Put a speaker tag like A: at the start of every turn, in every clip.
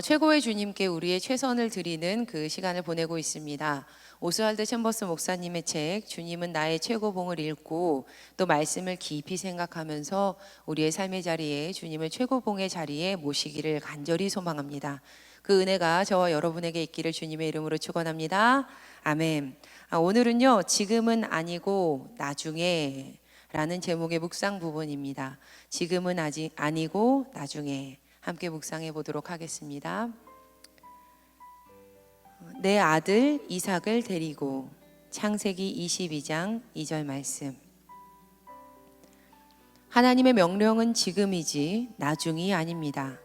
A: 최고의 주님께 우리의 최선을 드리는 그 시간을 보내고 있습니다. 오스왈드 챔버스 목사님의 책 주님은 나의 최고봉을 읽고 또 말씀을 깊이 생각하면서 우리의 삶의 자리에 주님을 최고봉의 자리에 모시기를 간절히 소망합니다. 그 은혜가 저와 여러분에게 있기를 주님의 이름으로 축원합니다. 아멘. 오늘은요, 지금은 아니고 나중에 라는 제목의 묵상 부분입니다. 지금은 아직 아니고 나중에 함께 묵상해 보도록 하겠습니다. 내 아들 이삭을 데리고, 창세기 22장 2절 말씀. 하나님의 명령은 지금이지 나중이 아닙니다.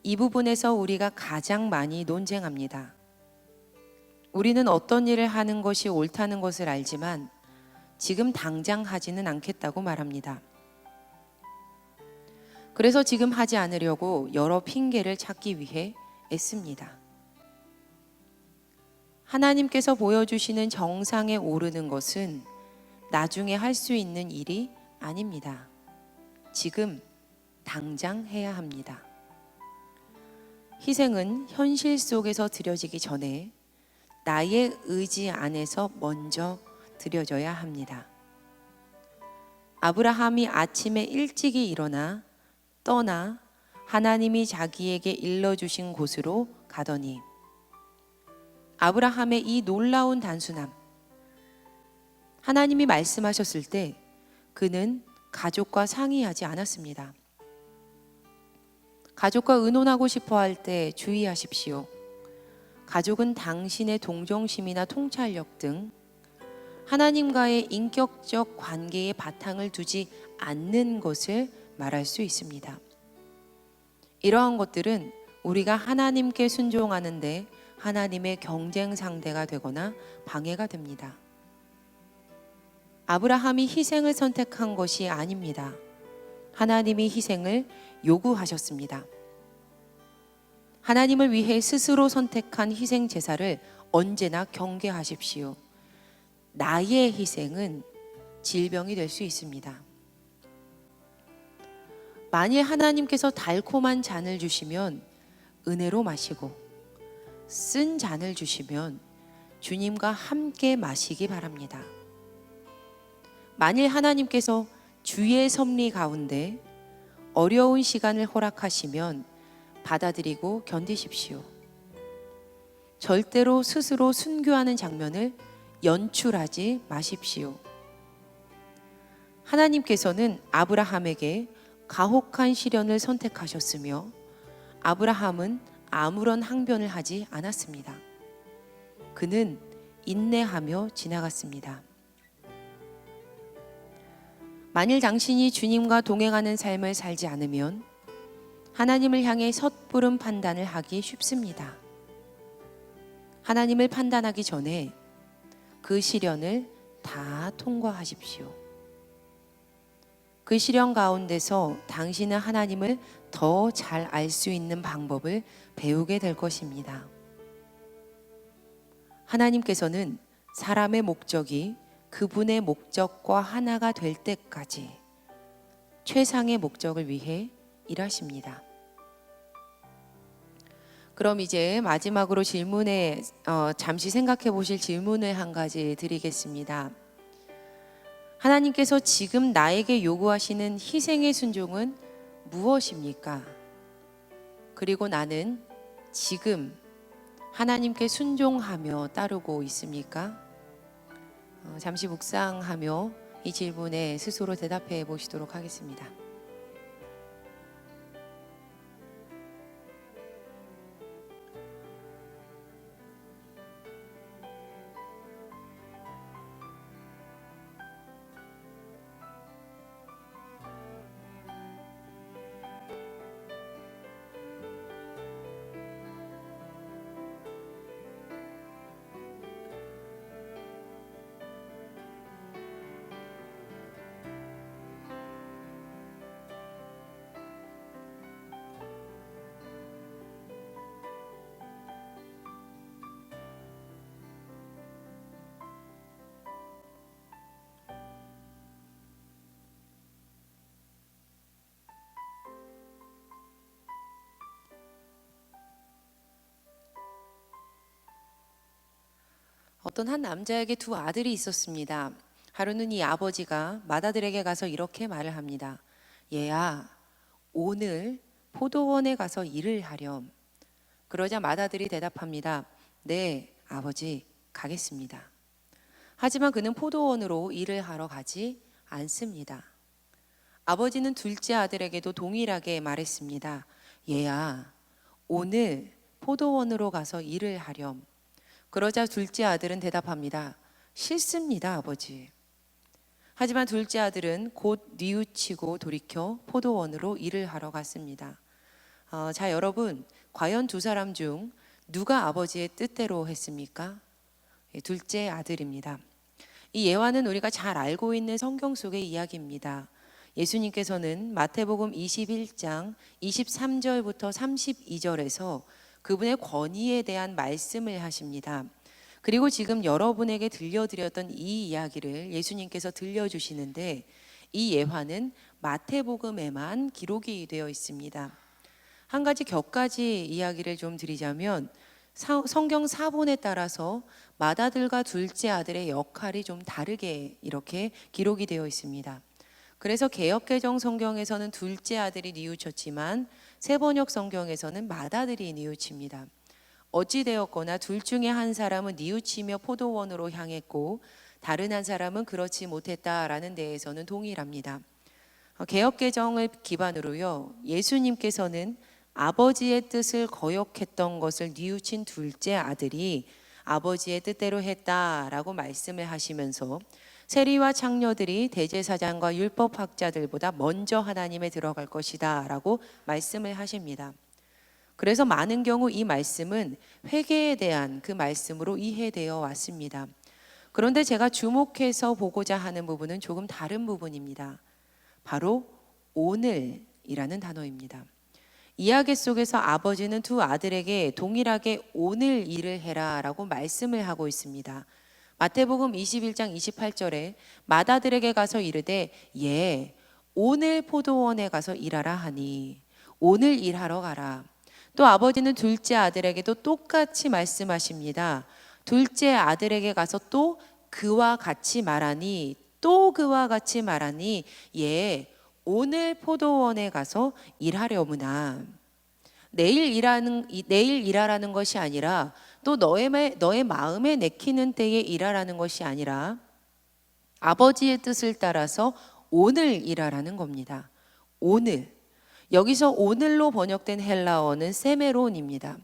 A: 이 부분에서 우리가 가장 많이 논쟁합니다. 우리는 어떤 일을 하는 것이 옳다는 것을 알지만 지금 당장 하지는 않겠다고 말합니다. 그래서 지금 하지 않으려고 여러 핑계를 찾기 위해 애씁니다. 하나님께서 보여주시는 정상에 오르는 것은 나중에 할 수 있는 일이 아닙니다. 지금 당장 해야 합니다. 희생은 현실 속에서 드려지기 전에 나의 의지 안에서 먼저 드려져야 합니다. 아브라함이 아침에 일찍이 일어나 떠나 하나님이 자기에게 일러주신 곳으로 가더니 아브라함의 이 놀라운 단순함, 하나님이 말씀하셨을 때 그는 가족과 상의하지 않았습니다. 가족과 의논하고 싶어 할 때 주의하십시오. 가족은 당신의 동정심이나 통찰력 등 하나님과의 인격적 관계에 바탕을 두지 않는 것을 말할 수 있습니다. 이러한 것들은 우리가 하나님께 순종하는데 하나님의 경쟁 상대가 되거나 방해가 됩니다. 아브라함이 희생을 선택한 것이 아닙니다. 하나님이 희생을 요구하셨습니다. 하나님을 위해 스스로 선택한 희생 제사를 언제나 경계하십시오. 나의 희생은 질병이 될 수 있습니다. 만일 하나님께서 달콤한 잔을 주시면 은혜로 마시고 쓴 잔을 주시면 주님과 함께 마시기 바랍니다. 만일 하나님께서 주의 섭리 가운데 어려운 시간을 허락하시면 받아들이고 견디십시오. 절대로 스스로 순교하는 장면을 연출하지 마십시오. 하나님께서는 아브라함에게 가혹한 시련을 선택하셨으며 아브라함은 아무런 항변을 하지 않았습니다. 그는 인내하며 지나갔습니다. 만일 당신이 주님과 동행하는 삶을 살지 않으면 하나님을 향해 섣부른 판단을 하기 쉽습니다. 하나님을 판단하기 전에 그 시련을 다 통과하십시오. 그 시련 가운데서 당신은 하나님을 더 잘 알 수 있는 방법을 배우게 될 것입니다. 하나님께서는 사람의 목적이 그분의 목적과 하나가 될 때까지 최상의 목적을 위해 일하십니다. 그럼 이제 마지막으로 잠시 생각해 보실 질문을 한 가지 드리겠습니다. 하나님께서 지금 나에게 요구하시는 희생의 순종은 무엇입니까? 그리고 나는 지금 하나님께 순종하며 따르고 있습니까? 잠시 묵상하며 이 질문에 스스로 대답해 보시도록 하겠습니다. 어떤 한 남자에게 두 아들이 있었습니다. 하루는 이 아버지가 맏아들에게 가서 이렇게 말을 합니다. 얘야, 오늘 포도원에 가서 일을 하렴. 그러자 맏아들이 대답합니다. 네, 아버지, 가겠습니다. 하지만 그는 포도원으로 일을 하러 가지 않습니다. 아버지는 둘째 아들에게도 동일하게 말했습니다. 얘야, 오늘 포도원으로 가서 일을 하렴. 그러자 둘째 아들은 대답합니다. 싫습니다, 아버지. 하지만 둘째 아들은 곧 뉘우치고 돌이켜 포도원으로 일을 하러 갔습니다. 자, 여러분, 과연 두 사람 중 누가 아버지의 뜻대로 했습니까? 둘째 아들입니다. 이 예화는 우리가 잘 알고 있는 성경 속의 이야기입니다. 예수님께서는 마태복음 21장 23절부터 32절에서 그분의 권위에 대한 말씀을 하십니다. 그리고 지금 여러분에게 들려드렸던 이 이야기를 예수님께서 들려주시는데 이 예화는 마태복음에만 기록이 되어 있습니다. 한 가지 격가지 이야기를 좀 드리자면 성경 사본에 따라서 맏아들과 둘째 아들의 역할이 좀 다르게 이렇게 기록이 되어 있습니다. 그래서 개역개정 성경에서는 둘째 아들이 뉘우쳤지만 세번역 성경에서는 맏아들이 뉘우칩니다. 어찌되었거나 둘 중에 한 사람은 뉘우치며 포도원으로 향했고 다른 한 사람은 그렇지 못했다라는 데에서는 동일합니다. 개역개정을 기반으로요, 예수님께서는 아버지의 뜻을 거역했던 것을 뉘우친 둘째 아들이 아버지의 뜻대로 했다라고 말씀을 하시면서 세리와 창녀들이 대제사장과 율법학자들보다 먼저 하나님에 들어갈 것이다 라고 말씀을 하십니다. 그래서 많은 경우 이 말씀은 회개에 대한 그 말씀으로 이해되어 왔습니다. 그런데 제가 주목해서 보고자 하는 부분은 조금 다른 부분입니다. 바로 오늘이라는 단어입니다. 이야기 속에서 아버지는 두 아들에게 동일하게 오늘 일을 해라 라고 말씀을 하고 있습니다. 마태복음 21장 28절에 맏아들에게 가서 이르되 예, 오늘 포도원에 가서 일하라 하니 오늘 일하러 가라. 또 아버지는 둘째 아들에게도 똑같이 말씀하십니다. 둘째 아들에게 가서 또 그와 같이 말하니 또 그와 같이 말하니 예, 오늘 포도원에 가서 일하려무나. 내일 일하라는 것이 아니라 또 너의 마음에 내키는 때에 일하라는 것이 아니라 아버지의 뜻을 따라서 오늘 일하라는 겁니다. 오늘. 여기서 오늘로 번역된 헬라어는 세메론입니다.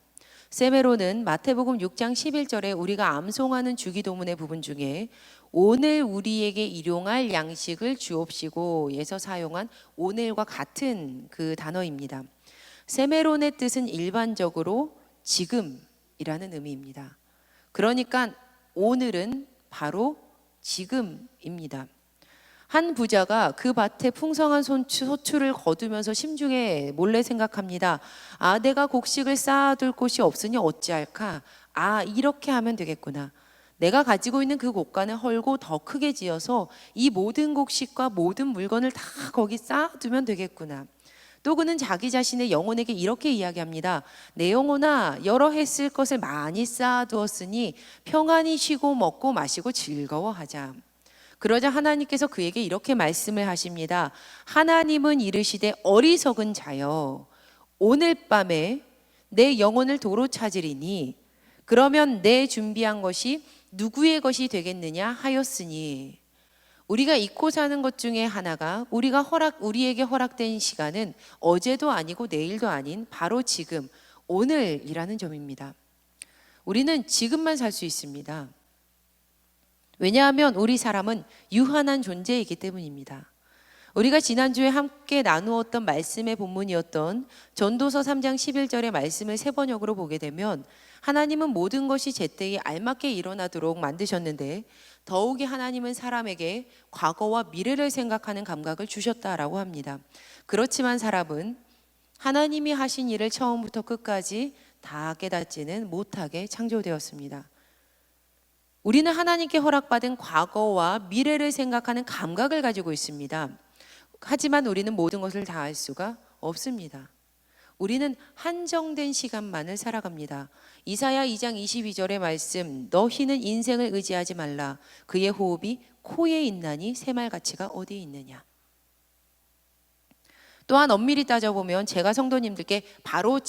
A: 세메론은 마태복음 6장 11절에 우리가 암송하는 주기도문의 부분 중에 오늘 우리에게 일용할 양식을 주옵시고에서 사용한 오늘과 같은 그 단어입니다. 세메론의 뜻은 일반적으로 지금이라는 의미입니다. 그러니까 오늘은 바로 지금입니다. 한 부자가 그 밭에 풍성한 소출을 거두면서 심중에 몰래 생각합니다. 아, 내가 곡식을 쌓아둘 곳이 없으니 어찌할까? 아, 이렇게 하면 되겠구나. 내가 가지고 있는 그 곡간을 헐고 더 크게 지어서 이 모든 곡식과 모든 물건을 다 거기 쌓아두면 되겠구나. 또 그는 자기 자신의 영혼에게 이렇게 이야기합니다. 내 영혼아, 여러 해 쓸 것을 많이 쌓아두었으니 평안히 쉬고 먹고 마시고 즐거워하자. 그러자 하나님께서 그에게 이렇게 말씀을 하십니다. 하나님은 이르시되 어리석은 자여, 오늘 밤에 내 영혼을 도로 찾으리니 그러면 내 준비한 것이 누구의 것이 되겠느냐 하였으니. 우리가 잊고 사는 것 중에 하나가 우리에게 허락된 시간은 어제도 아니고 내일도 아닌 바로 지금, 오늘이라는 점입니다. 우리는 지금만 살 수 있습니다. 왜냐하면 우리 사람은 유한한 존재이기 때문입니다. 우리가 지난주에 함께 나누었던 말씀의 본문이었던 전도서 3장 11절의 말씀을 세 번역으로 보게 되면 하나님은 모든 것이 제때에 알맞게 일어나도록 만드셨는데 더욱이 하나님은 사람에게 과거와 미래를 생각하는 감각을 주셨다라고 합니다. 그렇지만 사람은 하나님이 하신 일을 처음부터 끝까지 다 깨닫지는 못하게 창조되었습니다. 우리는 하나님께 허락받은 과거와 미래를 생각하는 감각을 가지고 있습니다. 하지만 우리는 모든 것을 다 알 수가 없습니다. 우리는 한정된 시간만을 살아갑니다. 이사야 2장 22절의 말씀, 너희는 인생을 의지하지 말라. 그의 호흡이 코에 있나니 새말가치가 어디에 있느냐. 또한 엄밀히 따져보면 제가 성도님들께 바로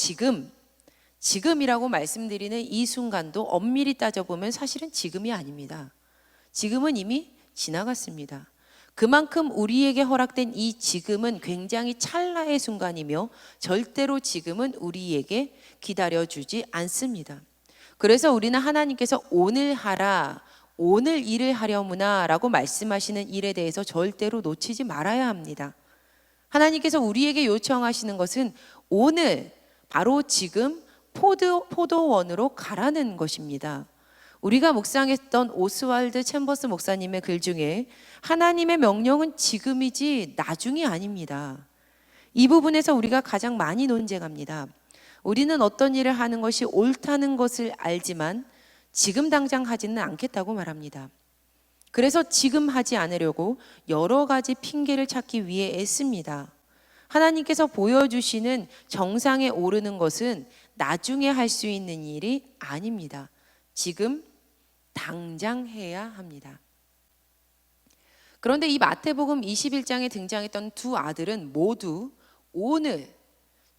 A: 지금이라고 말씀드리는 이 순간도 엄밀히 따져보면 사실은 지금이 아닙니다. 지금은 이미 지나갔습니다. 그만큼 우리에게 허락된 이 지금은 굉장히 찰나의 순간이며 절대로 지금은 우리에게 기다려주지 않습니다. 그래서 우리는 하나님께서 오늘 하라, 오늘 일을 하려무나 라고 말씀하시는 일에 대해서 절대로 놓치지 말아야 합니다. 하나님께서 우리에게 요청하시는 것은 오늘, 바로 지금 포도원으로 가라는 것입니다. 우리가 묵상했던 오스왈드 챔버스 목사님의 글 중에 하나님의 명령은 지금이지 나중이 아닙니다. 이 부분에서 우리가 가장 많이 논쟁합니다. 우리는 어떤 일을 하는 것이 옳다는 것을 알지만 지금 당장 하지는 않겠다고 말합니다. 그래서 지금 하지 않으려고 여러 가지 핑계를 찾기 위해 애씁니다. 하나님께서 보여주시는 정상에 오르는 것은 나중에 할 수 있는 일이 아닙니다. 지금 당장 해야 합니다. 그런데 이 마태복음 21장에 등장했던 두 아들은 모두 오늘,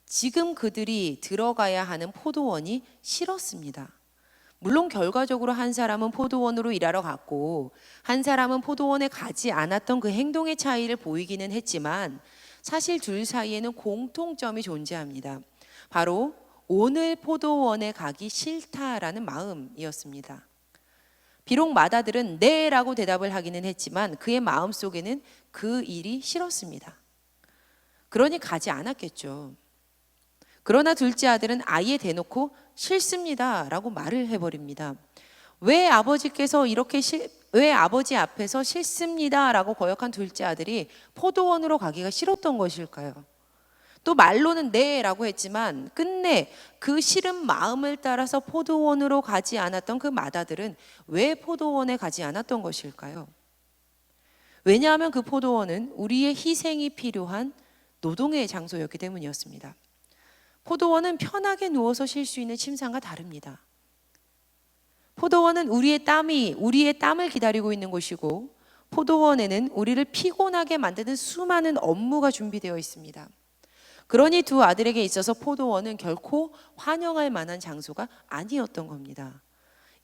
A: 지금 그들이 들어가야 하는 포도원이 싫었습니다. 물론 결과적으로 한 사람은 포도원으로 일하러 갔고 한 사람은 포도원에 가지 않았던 그 행동의 차이를 보이기는 했지만 사실 둘 사이에는 공통점이 존재합니다. 바로 오늘 포도원에 가기 싫다라는 마음이었습니다. 비록 맏아들은 네 라고 대답을 하기는 했지만 그의 마음속에는 그 일이 싫었습니다. 그러니 가지 않았겠죠. 그러나 둘째 아들은 아예 대놓고 싫습니다 라고 말을 해버립니다. 왜 아버지 앞에서 싫습니다 라고 거역한 둘째 아들이 포도원으로 가기가 싫었던 것일까요? 또 말로는 네 라고 했지만 끝내 그 싫은 마음을 따라서 포도원으로 가지 않았던 그 맏아들은 왜 포도원에 가지 않았던 것일까요? 왜냐하면 그 포도원은 우리의 희생이 필요한 노동의 장소였기 때문이었습니다. 포도원은 편하게 누워서 쉴 수 있는 침상과 다릅니다. 포도원은 우리의 땀을 기다리고 있는 곳이고 포도원에는 우리를 피곤하게 만드는 수많은 업무가 준비되어 있습니다. 그러니 두 아들에게 있어서 포도원은 결코 환영할 만한 장소가 아니었던 겁니다.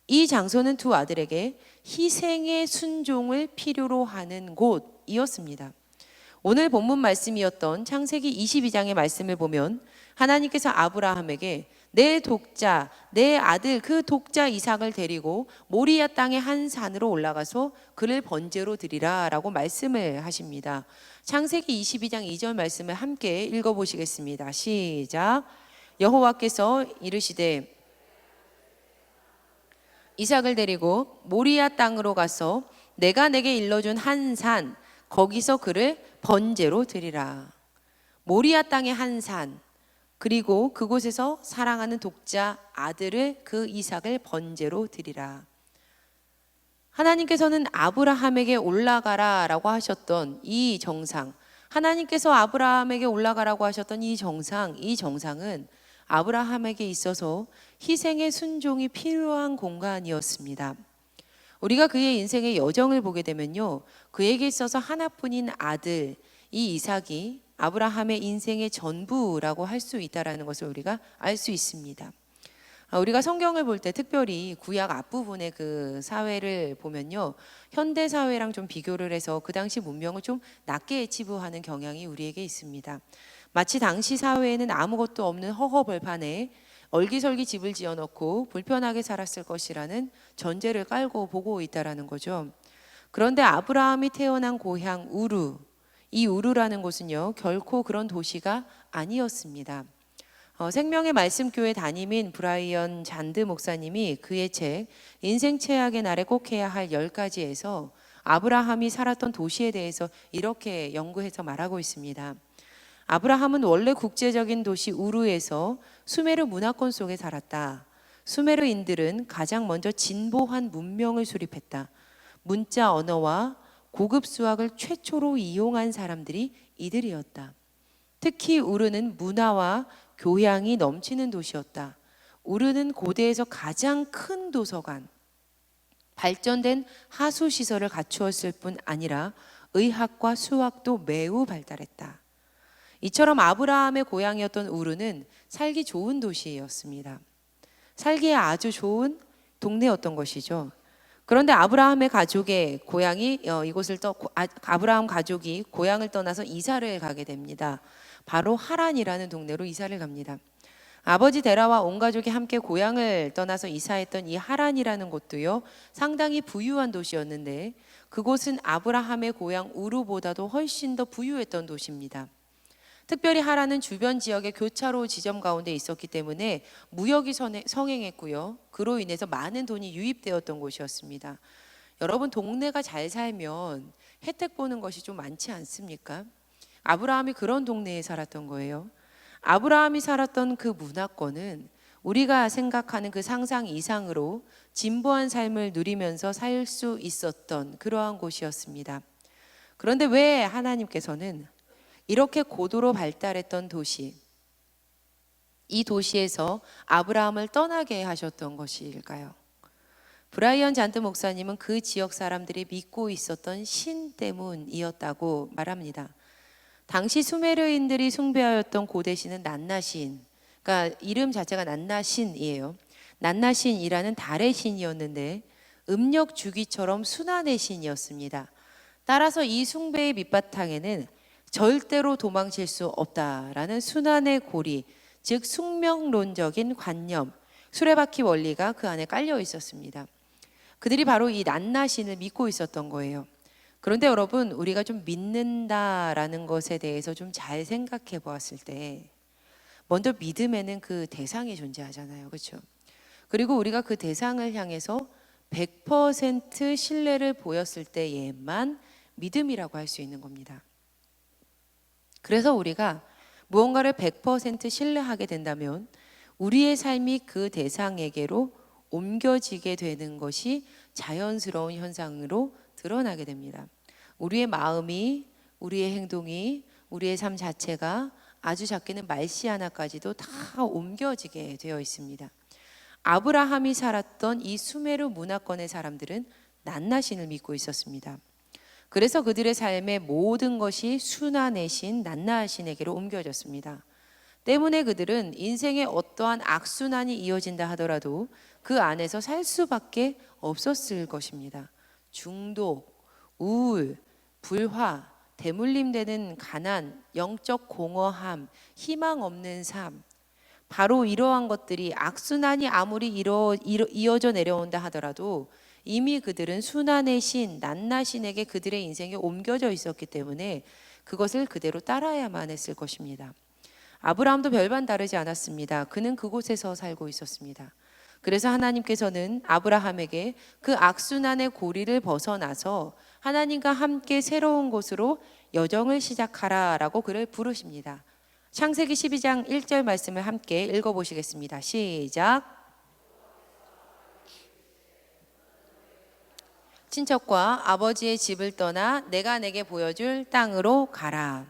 A: 이 장소는 두 아들에게 희생의 순종을 필요로 하는 곳이었습니다. 오늘 본문 말씀이었던 창세기 22장의 말씀을 보면 하나님께서 아브라함에게 내 독자, 내 아들 그 독자 이삭을 데리고 모리아 땅의 한 산으로 올라가서 그를 번제로 드리라 라고 말씀을 하십니다. 창세기 22장 2절 말씀을 함께 읽어보시겠습니다. 시작. 여호와께서 이르시되 이삭을 데리고 모리아 땅으로 가서 내가 내게 일러준 한 산 거기서 그를 번제로 드리라. 모리아 땅의 한 산, 그리고 그곳에서 사랑하는 독자 아들을 그 이삭을 번제로 드리라. 하나님께서는 아브라함에게 올라가라 라고 하셨던 이 정상, 하나님께서 아브라함에게 올라가라고 하셨던 이 정상은 아브라함에게 있어서 희생의 순종이 필요한 공간이었습니다. 우리가 그의 인생의 여정을 보게 되면요, 그에게 있어서 하나뿐인 아들 이 이삭이 아브라함의 인생의 전부라고 할 수 있다는 것을 우리가 알 수 있습니다. 우리가 성경을 볼 때 특별히 구약 앞부분의 그 사회를 보면요, 현대 사회랑 좀 비교를 해서 그 당시 문명을 좀 낮게 치부하는 경향이 우리에게 있습니다. 마치 당시 사회에는 아무것도 없는 허허벌판에 얼기설기 집을 지어놓고 불편하게 살았을 것이라는 전제를 깔고 보고 있다라는 거죠. 그런데 아브라함이 태어난 고향 우르, 이 우르라는 곳은요 결코 그런 도시가 아니었습니다. 생명의 말씀교회 담임인 브라이언 잔드 목사님이 그의 책 인생 최악의 날에 꼭 해야 할 10가지에서 아브라함이 살았던 도시에 대해서 이렇게 연구해서 말하고 있습니다. 아브라함은 원래 국제적인 도시 우르에서 수메르 문화권 속에 살았다. 수메르인들은 가장 먼저 진보한 문명을 수립했다. 문자 언어와 고급 수학을 최초로 이용한 사람들이 이들이었다. 특히 우르는 문화와 교양이 넘치는 도시였다. 우르는 고대에서 가장 큰 도서관, 발전된 하수시설을 갖추었을 뿐 아니라 의학과 수학도 매우 발달했다. 이처럼 아브라함의 고향이었던 우르는 살기 좋은 도시였습니다. 살기에 아주 좋은 동네였던 것이죠. 그런데 아브라함의 가족의 고향이 아브라함 가족이 고향을 떠나서 이사를 가게 됩니다. 바로 하란이라는 동네로 이사를 갑니다. 아버지 데라와 온 가족이 함께 고향을 떠나서 이사했던 이 하란이라는 곳도요, 상당히 부유한 도시였는데 그곳은 아브라함의 고향 우르보다도 훨씬 더 부유했던 도시입니다. 특별히 하란은 주변 지역의 교차로 지점 가운데 있었기 때문에 무역이 성행했고요. 그로 인해서 많은 돈이 유입되었던 곳이었습니다. 여러분, 동네가 잘 살면 혜택 보는 것이 좀 많지 않습니까? 아브라함이 그런 동네에 살았던 거예요. 아브라함이 살았던 그 문화권은 우리가 생각하는 그 상상 이상으로 진보한 삶을 누리면서 살 수 있었던 그러한 곳이었습니다. 그런데 왜 하나님께서는 이렇게 고도로 발달했던 도시, 이 도시에서 아브라함을 떠나게 하셨던 것일까요? 브라이언 잔트 목사님은 그 지역 사람들이 믿고 있었던 신 때문이었다고 말합니다. 당시 수메르인들이 숭배하였던 고대신은 낫나신, 그러니까 이름 자체가 낫나신이에요. 낫나신이라는 달의 신이었는데 음력 주기처럼 순환의 신이었습니다. 따라서 이 숭배의 밑바탕에는 절대로 도망칠 수 없다라는 순환의 고리, 즉 숙명론적인 관념, 수레바퀴 원리가 그 안에 깔려 있었습니다. 그들이 바로 이 낫나신을 믿고 있었던 거예요. 그런데 여러분, 우리가 좀 믿는다라는 것에 대해서 좀 잘 생각해 보았을 때 먼저 믿음에는 그 대상이 존재하잖아요. 그렇죠? 그리고 우리가 그 대상을 향해서 100% 신뢰를 보였을 때에만 믿음이라고 할 수 있는 겁니다. 그래서 우리가 무언가를 100% 신뢰하게 된다면 우리의 삶이 그 대상에게로 옮겨지게 되는 것이 자연스러운 현상으로 드러나게 됩니다. 우리의 마음이, 우리의 행동이, 우리의 삶 자체가 아주 작게는 말씨 하나까지도 다 옮겨지게 되어 있습니다. 아브라함이 살았던 이 수메르 문화권의 사람들은 낫나신을 믿고 있었습니다. 그래서 그들의 삶의 모든 것이 순환의 신, 낫나신에게로 옮겨졌습니다. 때문에 그들은 인생의 어떠한 악순환이 이어진다 하더라도 그 안에서 살 수밖에 없었을 것입니다. 중독, 우울, 불화, 대물림되는 가난, 영적 공허함, 희망 없는 삶, 바로 이러한 것들이 악순환이 아무리 이어져 내려온다 하더라도 이미 그들은 순환의 신, 낫나신에게 그들의 인생이 옮겨져 있었기 때문에 그것을 그대로 따라야만 했을 것입니다. 아브라함도 별반 다르지 않았습니다. 그는 그곳에서 살고 있었습니다. 그래서 하나님께서는 아브라함에게 그 악순환의 고리를 벗어나서 하나님과 함께 새로운 곳으로 여정을 시작하라 라고 그를 부르십니다. 창세기 12장 1절 말씀을 함께 읽어보시겠습니다. 시작. 친척과 아버지의 집을 떠나 내가 내게 보여줄 땅으로 가라.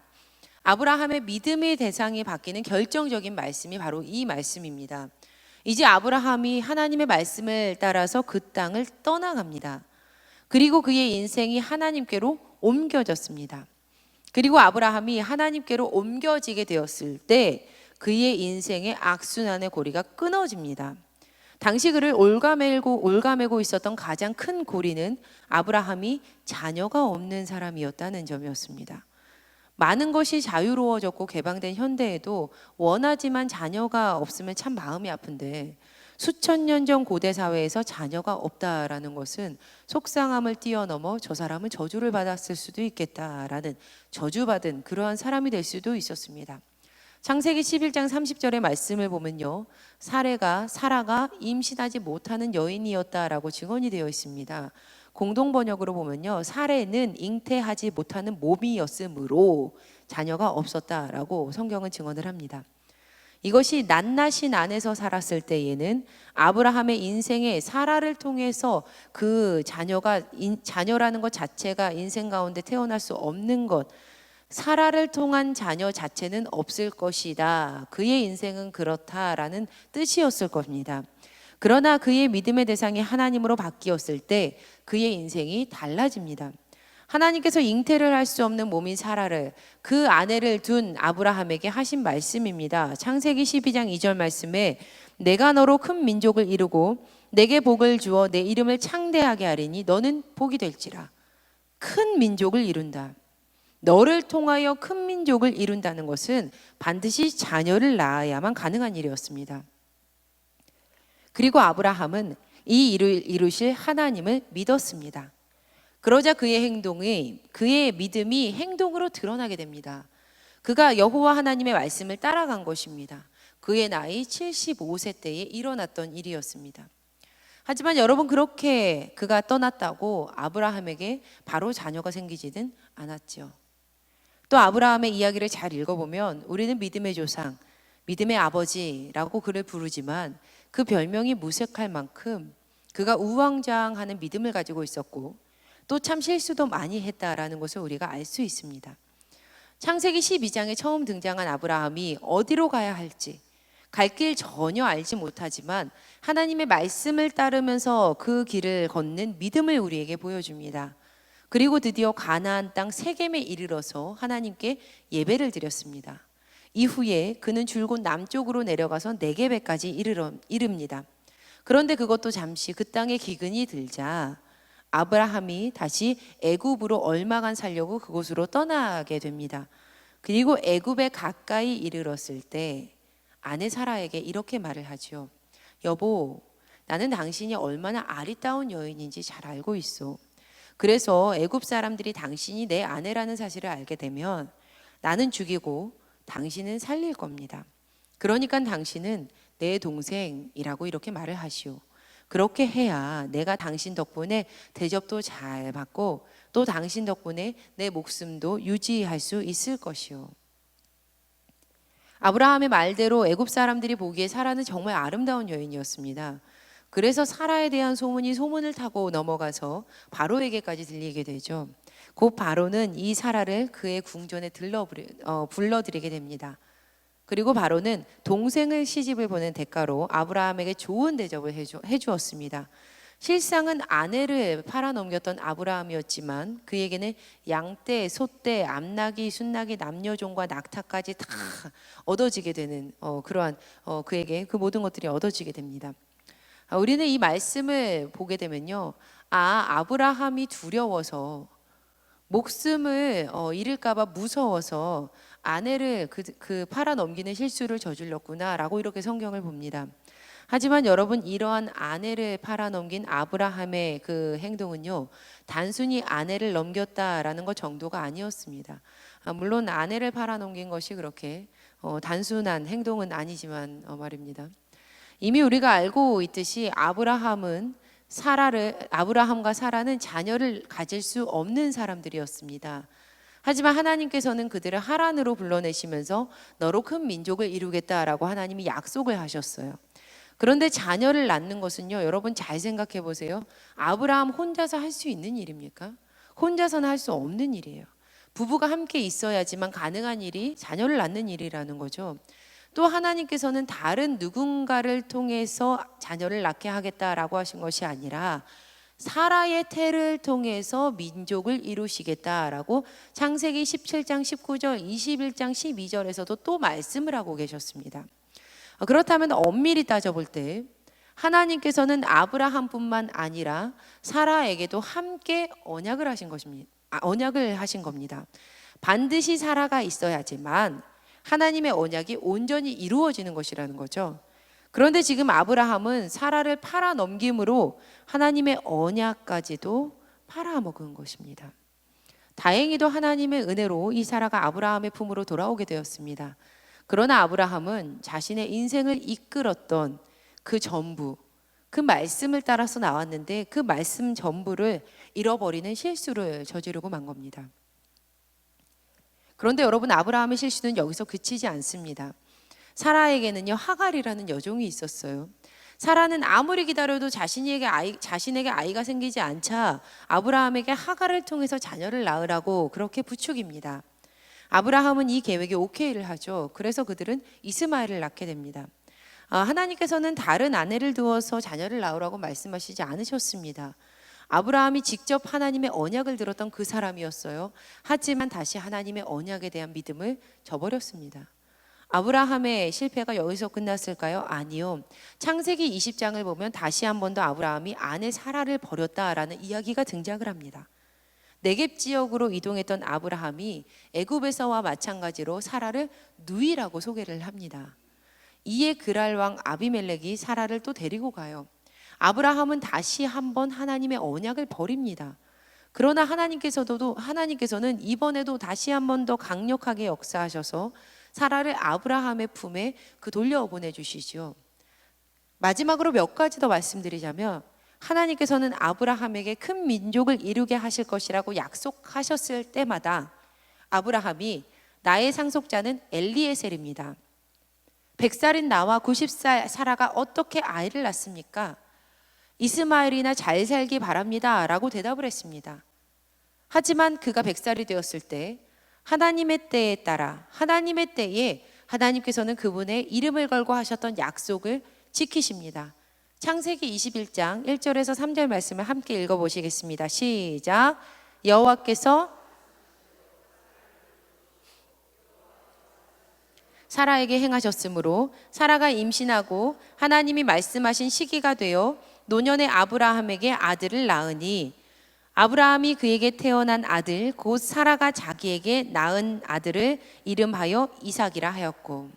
A: 아브라함의 믿음의 대상이 바뀌는 결정적인 말씀이 바로 이 말씀입니다. 이제 아브라함이 하나님의 말씀을 따라서 그 땅을 떠나갑니다. 그리고 그의 인생이 하나님께로 옮겨졌습니다. 그리고 아브라함이 하나님께로 옮겨지게 되었을 때 그의 인생의 악순환의 고리가 끊어집니다. 당시 그를 올가매고 있었던 가장 큰 고리는 아브라함이 자녀가 없는 사람이었다는 점이었습니다. 많은 것이 자유로워졌고 개방된 현대에도 원하지만 자녀가 없으면 참 마음이 아픈데 수천 년 전 고대 사회에서 자녀가 없다라는 것은 속상함을 뛰어넘어 저 사람은 저주를 받았을 수도 있겠다라는 저주받은 그러한 사람이 될 수도 있었습니다. 창세기 11장 30절의 말씀을 보면요, 사라가 임신하지 못하는 여인이었다라고 증언이 되어 있습니다. 공동 번역으로 보면요, 사례는 잉태하지 못하는 몸이었으므로 자녀가 없었다라고 성경은 증언을 합니다. 이것이 낫나신 안에서 살았을 때에는 아브라함의 인생에 사라를 통해서 그 자녀라는 것 자체가 인생 가운데 태어날 수 없는 것, 사라를 통한 자녀 자체는 없을 것이다. 그의 인생은 그렇다라는 뜻이었을 겁니다. 그러나 그의 믿음의 대상이 하나님으로 바뀌었을 때 그의 인생이 달라집니다. 하나님께서 잉태를 할 수 없는 몸인 사라를 그 아내를 둔 아브라함에게 하신 말씀입니다. 창세기 12장 2절 말씀에 내가 너로 큰 민족을 이루고 내게 복을 주어 내 이름을 창대하게 하리니 너는 복이 될지라. 큰 민족을 이룬다. 너를 통하여 큰 민족을 이룬다는 것은 반드시 자녀를 낳아야만 가능한 일이었습니다. 그리고 아브라함은 이 일을 이루실 하나님을 믿었습니다. 그러자 그의 믿음이 행동으로 드러나게 됩니다. 그가 여호와 하나님의 말씀을 따라간 것입니다. 그의 나이 75세 때에 일어났던 일이었습니다. 하지만 여러분, 그렇게 그가 떠났다고 아브라함에게 바로 자녀가 생기지는 않았죠. 또 아브라함의 이야기를 잘 읽어보면 우리는 믿음의 조상, 믿음의 아버지라고 그를 부르지만 그 별명이 무색할 만큼 그가 우왕좌왕하는 믿음을 가지고 있었고 또 참 실수도 많이 했다라는 것을 우리가 알 수 있습니다. 창세기 12장에 처음 등장한 아브라함이 어디로 가야 할지 갈 길 전혀 알지 못하지만 하나님의 말씀을 따르면서 그 길을 걷는 믿음을 우리에게 보여줍니다. 그리고 드디어 가나안 땅 세겜에 이르러서 하나님께 예배를 드렸습니다. 이후에 그는 줄곧 남쪽으로 내려가서 네게베까지 이릅니다. 그런데 그것도 잠시 그 땅에 기근이 들자 아브라함이 다시 애굽으로 얼마간 살려고 그곳으로 떠나게 됩니다. 그리고 애굽에 가까이 이르렀을 때 아내 사라에게 이렇게 말을 하죠. 여보, 나는 당신이 얼마나 아리따운 여인인지 잘 알고 있어. 그래서 애굽 사람들이 당신이 내 아내라는 사실을 알게 되면 나는 죽이고 당신은 살릴 겁니다. 그러니까 당신은 내 동생이라고 이렇게 말을 하시오. 그렇게 해야 내가 당신 덕분에 대접도 잘 받고 또 당신 덕분에 내 목숨도 유지할 수 있을 것이오. 아브라함의 말대로 애굽 사람들이 보기에 사라는 정말 아름다운 여인이었습니다. 그래서 사라에 대한 소문이 소문을 타고 넘어가서 바로에게까지 들리게 되죠. 곧 바로는 이 사라를 그의 궁전에 불러들이게 됩니다. 그리고 바로는 동생을 시집을 보낸 대가로 아브라함에게 좋은 대접을 해주었습니다. 실상은 아내를 팔아넘겼던 아브라함이었지만 그에게는 양떼, 소떼, 암나귀, 순나귀, 남녀종과 낙타까지 다 얻어지게 되는 그러한 그에게 그 모든 것들이 얻어지게 됩니다. 우리는 이 말씀을 보게 되면요, 아브라함이 두려워서 목숨을 잃을까봐 무서워서 아내를 그 팔아넘기는 실수를 저질렀구나라고 이렇게 성경을 봅니다. 하지만 여러분, 이러한 아내를 팔아넘긴 아브라함의 그 행동은요, 단순히 아내를 넘겼다라는 것 정도가 아니었습니다. 물론 아내를 팔아넘긴 것이 그렇게 단순한 행동은 아니지만 말입니다. 이미 우리가 알고 있듯이 아브라함과 사라는 자녀를 가질 수 없는 사람들이었습니다. 하지만 하나님께서는 그들을 하란으로 불러내시면서 너로 큰 민족을 이루겠다라고 하나님이 약속을 하셨어요. 그런데 자녀를 낳는 것은요, 여러분 잘 생각해 보세요. 아브라함 혼자서 할 수 있는 일입니까? 혼자서는 할 수 없는 일이에요. 부부가 함께 있어야지만 가능한 일이 자녀를 낳는 일이라는 거죠. 또 하나님께서는 다른 누군가를 통해서 자녀를 낳게 하겠다라고 하신 것이 아니라 사라의 태를 통해서 민족을 이루시겠다라고 창세기 17장 19절, 21장 12절에서도 또 말씀을 하고 계셨습니다. 그렇다면 엄밀히 따져볼 때 하나님께서는 아브라함뿐만 아니라 사라에게도 함께 언약을 하신 겁니다. 반드시 사라가 있어야지만 하나님의 언약이 온전히 이루어지는 것이라는 거죠. 그런데 지금 아브라함은 사라를 팔아넘김으로 하나님의 언약까지도 팔아먹은 것입니다. 다행히도 하나님의 은혜로 이 사라가 아브라함의 품으로 돌아오게 되었습니다. 그러나 아브라함은 자신의 인생을 이끌었던 그 전부, 그 말씀을 따라서 나왔는데 그 말씀 전부를 잃어버리는 실수를 저지르고 만 겁니다. 그런데 여러분, 아브라함의 실수는 여기서 그치지 않습니다. 사라에게는요, 하갈이라는 여종이 있었어요. 사라는 아무리 기다려도 자신에게 아이가 생기지 않자 아브라함에게 하갈을 통해서 자녀를 낳으라고 그렇게 부축입니다. 아브라함은 이 계획에 오케이를 하죠. 그래서 그들은 이스마엘을 낳게 됩니다. 하나님께서는 다른 아내를 두어서 자녀를 낳으라고 말씀하시지 않으셨습니다. 아브라함이 직접 하나님의 언약을 들었던 그 사람이었어요. 하지만 다시 하나님의 언약에 대한 믿음을 저버렸습니다. 아브라함의 실패가 여기서 끝났을까요? 아니요. 창세기 20장을 보면 다시 한 번 더 아브라함이 아내 사라를 버렸다라는 이야기가 등장을 합니다. 네겝 지역으로 이동했던 아브라함이 애굽에서와 마찬가지로 사라를 누이라고 소개를 합니다. 이에 그랄 왕 아비멜렉이 사라를 또 데리고 가요. 아브라함은 다시 한번 하나님의 언약을 버립니다. 그러나 하나님께서는 이번에도 다시 한번 더 강력하게 역사하셔서 사라를 아브라함의 품에 돌려보내 주시죠. 마지막으로 몇 가지 더 말씀드리자면, 하나님께서는 아브라함에게 큰 민족을 이루게 하실 것이라고 약속하셨을 때마다 아브라함이 나의 상속자는 엘리에셀입니다. 100살인 나와 90살 사라가 어떻게 아이를 낳습니까? 이스마엘이나 잘 살기 바랍니다 라고 대답을 했습니다. 하지만 그가 100살이 되었을 때 하나님의 때에 따라 하나님의 때에 하나님께서는 그분의 이름을 걸고 하셨던 약속을 지키십니다. 창세기 21장 1절에서 3절 말씀을 함께 읽어보시겠습니다. 시작. 여호와께서 사라에게 행하셨으므로 사라가 임신하고 하나님이 말씀하신 시기가 되어 노년의 아브라함에게 아들을 낳으니 아브라함이 그에게 태어난 아들 곧 사라가 자기에게 낳은 아들을 이름하여 이삭이라 하였고,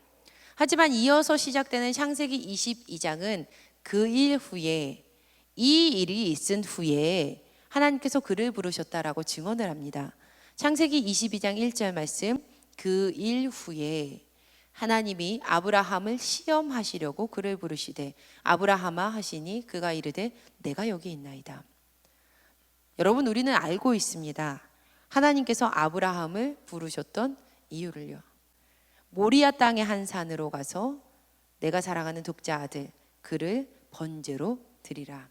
A: 하지만 이어서 시작되는 창세기 22장은 그 일 후에, 이 일이 있은 후에 하나님께서 그를 부르셨다라고 증언을 합니다. 창세기 22장 1절 말씀, 그 일 후에 하나님이 아브라함을 시험하시려고 그를 부르시되 아브라함아 하시니 그가 이르되 내가 여기 있나이다. 여러분, 우리는 알고 있습니다. 하나님께서 아브라함을 부르셨던 이유를요. 모리아 땅의 한 산으로 가서 내가 사랑하는 독자 아들 그를 번제로 드리라.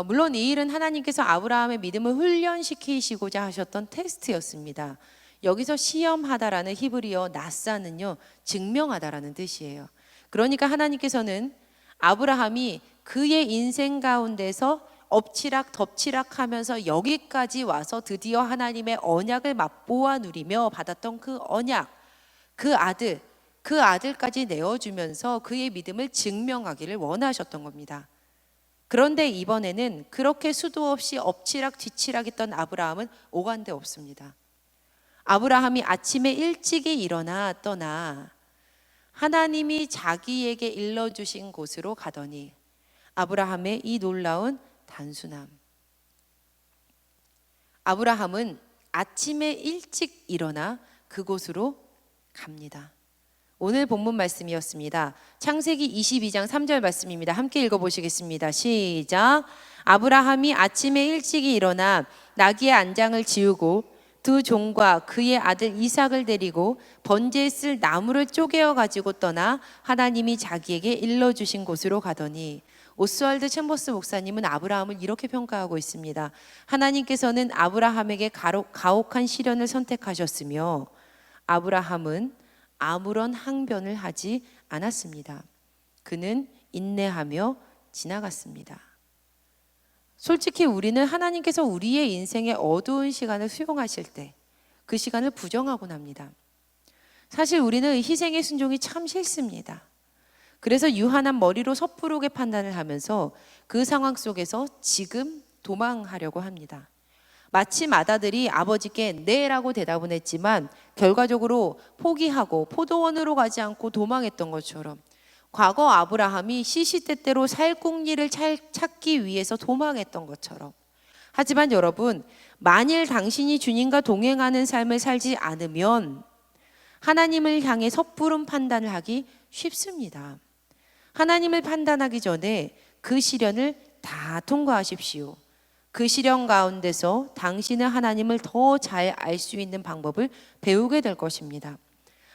A: 물론 이 일은 하나님께서 아브라함의 믿음을 훈련시키시고자 하셨던 테스트였습니다. 여기서 시험하다라는 히브리어 나사는요, 증명하다라는 뜻이에요. 그러니까 하나님께서는 아브라함이 그의 인생 가운데서 엎치락 덮치락 하면서 여기까지 와서 드디어 하나님의 언약을 맛보아 누리며 받았던 그 언약, 그 아들까지 내어주면서 그의 믿음을 증명하기를 원하셨던 겁니다. 그런데 이번에는 그렇게 수도 없이 엎치락 뒤치락 했던 아브라함은 오간데 없습니다. 아브라함이 아침에 일찍이 일어나 떠나 하나님이 자기에게 일러주신 곳으로 가더니 아브라함의 이 놀라운 단순함. 아브라함은 아침에 일찍 일어나 그곳으로 갑니다. 오늘 본문 말씀이었습니다. 창세기 22장 3절 말씀입니다. 함께 읽어보시겠습니다. 시작. 아브라함이 아침에 일찍이 일어나 나귀의 안장을 지우고 두 종과 그의 아들 이삭을 데리고 번제에 쓸 나무를 쪼개어 가지고 떠나 하나님이 자기에게 일러주신 곳으로 가더니, 오스왈드 챔버스 목사님은 아브라함을 이렇게 평가하고 있습니다. 하나님께서는 아브라함에게 가혹한 시련을 선택하셨으며 아브라함은 아무런 항변을 하지 않았습니다. 그는 인내하며 지나갔습니다. 솔직히 우리는 하나님께서 우리의 인생의 어두운 시간을 수용하실 때 그 시간을 부정하곤 합니다. 사실 우리는 희생의 순종이 참 싫습니다. 그래서 유한한 머리로 섣부르게 판단을 하면서 그 상황 속에서 지금 도망하려고 합니다. 마치 맏아들이 아버지께 네라고 대답은 했지만 결과적으로 포기하고 포도원으로 가지 않고 도망했던 것처럼, 과거 아브라함이 시시때때로 살궁리를 찾기 위해서 도망했던 것처럼. 하지만 여러분, 만일 당신이 주님과 동행하는 삶을 살지 않으면 하나님을 향해 섣부른 판단을 하기 쉽습니다. 하나님을 판단하기 전에 그 시련을 다 통과하십시오. 그 시련 가운데서 당신은 하나님을 더 잘 알 수 있는 방법을 배우게 될 것입니다.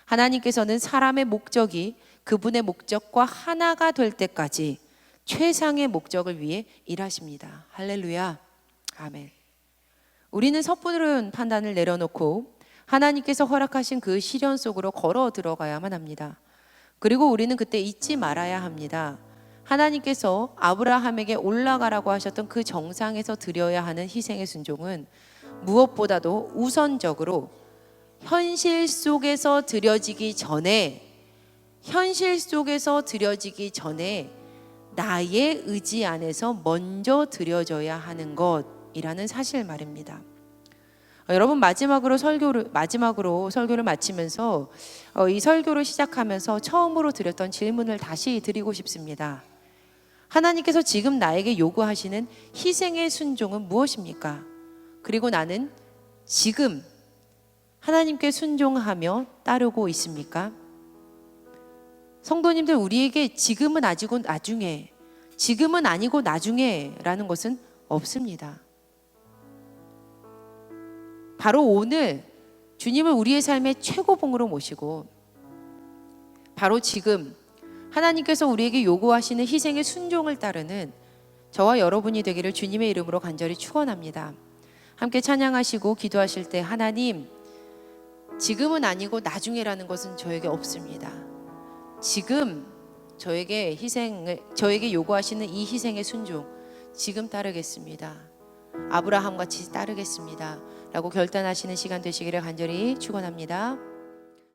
A: 하나님께서는 사람의 목적이 그분의 목적과 하나가 될 때까지 최상의 목적을 위해 일하십니다. 할렐루야. 아멘. 우리는 섣부른 판단을 내려놓고 하나님께서 허락하신 그 시련 속으로 걸어 들어가야만 합니다. 그리고 우리는 그때 잊지 말아야 합니다. 하나님께서 아브라함에게 올라가라고 하셨던 그 정상에서 드려야 하는 희생의 순종은 무엇보다도 우선적으로 현실 속에서 드려지기 전에 나의 의지 안에서 먼저 드려져야 하는 것이라는 사실 말입니다. 여러분, 마지막으로 설교를 마치면서 이 설교를 시작하면서 처음으로 드렸던 질문을 다시 드리고 싶습니다. 하나님께서 지금 나에게 요구하시는 희생의 순종은 무엇입니까? 그리고 나는 지금 하나님께 순종하며 따르고 있습니까? 성도님들, 우리에게 지금은 아니고 나중에라는 것은 없습니다. 바로 오늘 주님을 우리의 삶의 최고봉으로 모시고 바로 지금 하나님께서 우리에게 요구하시는 희생의 순종을 따르는 저와 여러분이 되기를 주님의 이름으로 간절히 축원합니다. 함께 찬양하시고 기도하실 때, 하나님, 지금은 아니고 나중에라는 것은 저에게 없습니다. 지금 저에게 요구하시는 이 희생의 순종, 지금 따르겠습니다. 아브라함 같이 따르겠습니다 라고 결단하시는 시간 되시기를 간절히 축원합니다.